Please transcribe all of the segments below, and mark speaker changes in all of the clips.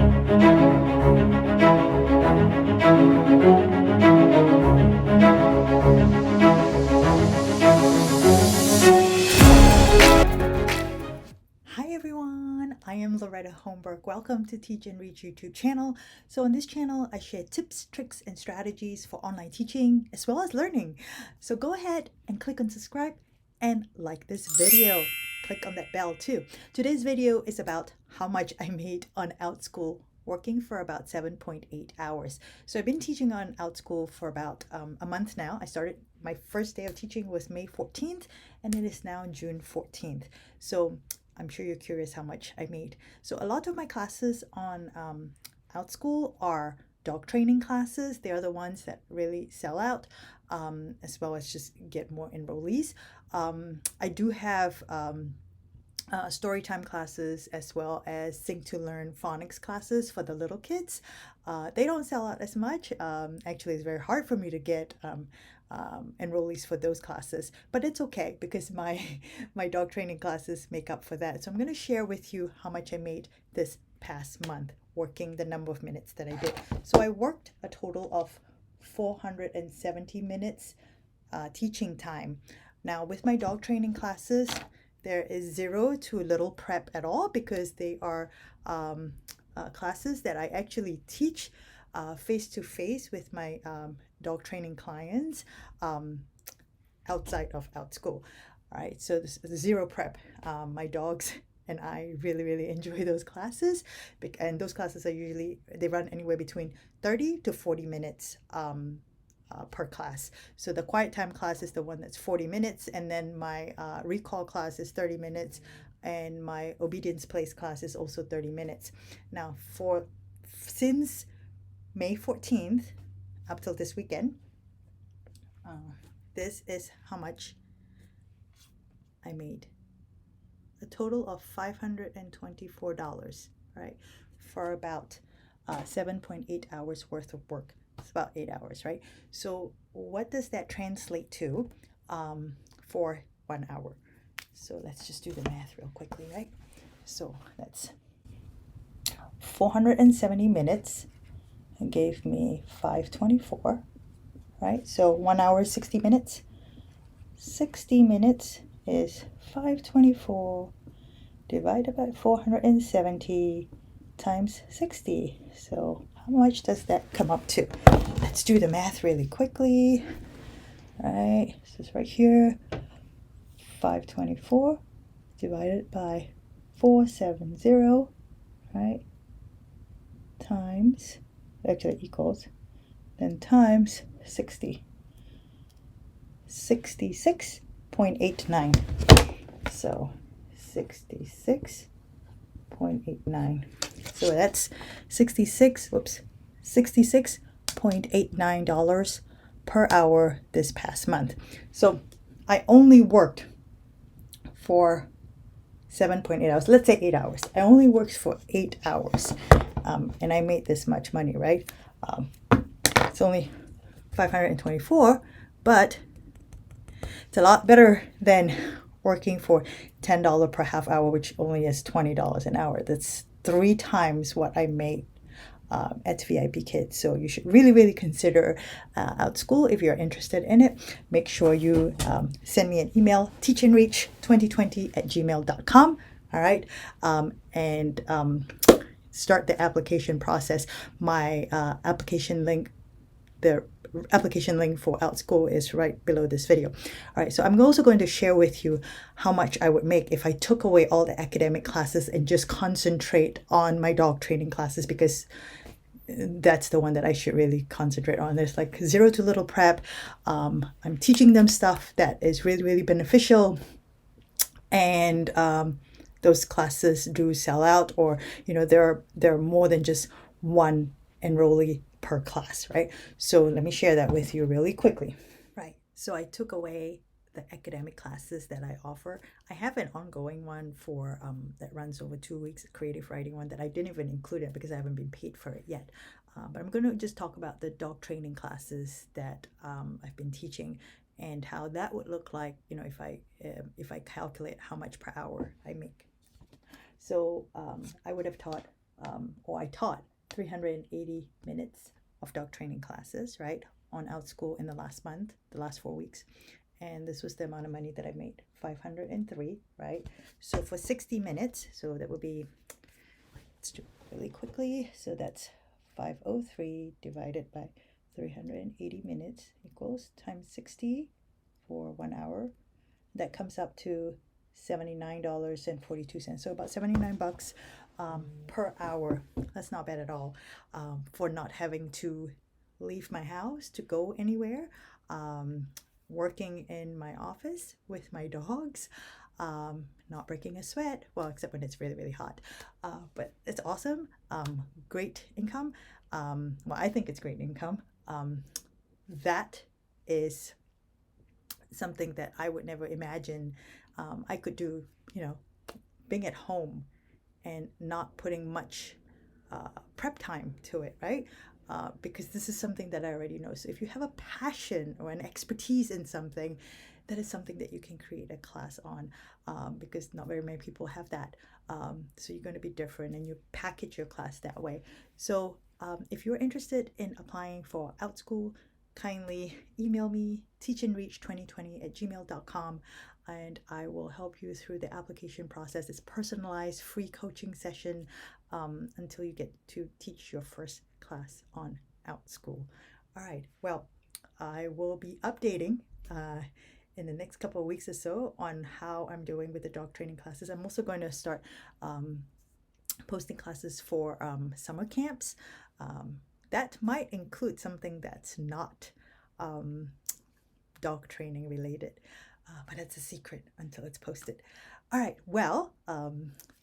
Speaker 1: Hi everyone, I am Loretta Holmberg. Welcome to Teach and Reach YouTube channel. So on this channel, I share tips, tricks, and strategies for online teaching as well as learning. So go ahead and click on subscribe and like this video. Click on that bell too. Today's video is about how much I made on Outschool working for about 7.8 hours. So I've been teaching on Outschool for about a month now. I started my first day of teaching was May 14th and it is now June 14th. So I'm sure you're curious how much I made. So a lot of my classes on Outschool are dog training classes. They are the ones that really sell out, as well as just get more enrollees. I do have storytime classes as well as Sing to Learn phonics classes for the little kids. They don't sell out as much. Actually, it's very hard for me to get enrollees for those classes, but it's okay because my dog training classes make up for that. So I'm going to share with you how much I made this past month working the number of minutes that I did. So I worked a total of 470 minutes teaching time. Now with my dog training classes, there is zero to little prep at all because they are classes that I actually teach face-to-face with my dog training clients outside of Outschool. All right, so this is zero prep. My dogs and I really enjoy those classes, and those classes are usually, they run anywhere between 30 to 40 minutes per class. So the quiet time class is the one that's 40 minutes, and then my recall class is 30 minutes, and my obedience place class is also 30 minutes. Now since May 14th up till this weekend, this is how much I made. A total of $524, right? For about 7.8 hours worth of work. It's about 8 hours, right? So what does that translate to for 1 hour? So let's just do the math real quickly, right? So that's 470 minutes. It gave me 524, right? So 1 hour is 60 minutes. 60 minutes is 524 divided by 470 times 60. So how much does that come up to? Let's do the math really quickly. All right, this is right here. 524 divided by 470, right? Times, actually equals, then times 60. 66.89. So 66.89. So that's $66.89 per hour this past month. So I only worked for 7.8 hours. Let's say 8 hours. I only worked for 8 hours. And I made this much money, right? It's only 524, but it's a lot better than working for $10 per half hour, which only is $20 an hour. That's 3 times what I made at VIP Kids. So you should really consider Outschool if you're interested in it. Make sure you send me an email, teachandreach2020@gmail.com. All right. And start the application process. My application link, the application link for Outschool is right below this video. All right, so I'm also going to share with you how much I would make if I took away all the academic classes and just concentrate on my dog training classes, because that's the one that I should really concentrate on. There's like zero to little prep. I'm teaching them stuff that is really beneficial, and those classes do sell out, or there are more than just one enrollee per class, right? So let me share that with you really quickly. Right, so I took away the academic classes that I offer. I have an ongoing one for that runs over 2 weeks, a creative writing one that I didn't even include it because I haven't been paid for it yet. But I'm going to just talk about the dog training classes that I've been teaching and how that would look like, if I calculate how much per hour I make. So I would have taught or I taught 380 minutes of dog training classes, right, on Outschool in the last month, the last 4 weeks. And this was the amount of money that I made, 503, right? So for 60 minutes, so that would be, let's do it really quickly. So that's 503 divided by 380 minutes equals times 60 for 1 hour. That comes up to $79.42. So about $79 per hour. That's not bad at all, for not having to leave my house to go anywhere, working in my office with my dogs, not breaking a sweat, well, except when it's really, really hot. But it's awesome. Great income. Well, I think it's great income. That is something that I would never imagine I could do, being at home and not putting much prep time to it, right? Because this is something that I already know. So if you have a passion or an expertise in something, that is something that you can create a class on, because not very many people have that. So you're going to be different and you package your class that way. So if you're interested in applying for Outschool, kindly email me teachandreach2020@gmail.com, and I will help you through the application process. It's personalized free coaching session until you get to teach your first class on Outschool. All right, well, I will be updating in the next couple of weeks or so on how I'm doing with the dog training classes. I'm also going to start posting classes for summer camps. That might include something that's not dog training related, but it's a secret until it's posted. All right, well,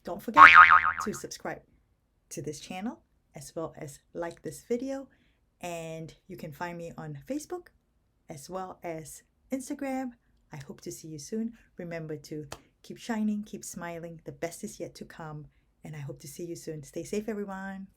Speaker 1: don't forget to subscribe to this channel as well as like this video, and you can find me on Facebook as well as Instagram. I hope to see you soon. Remember to keep shining, keep smiling. The best is yet to come, and I hope to see you soon. Stay safe, everyone.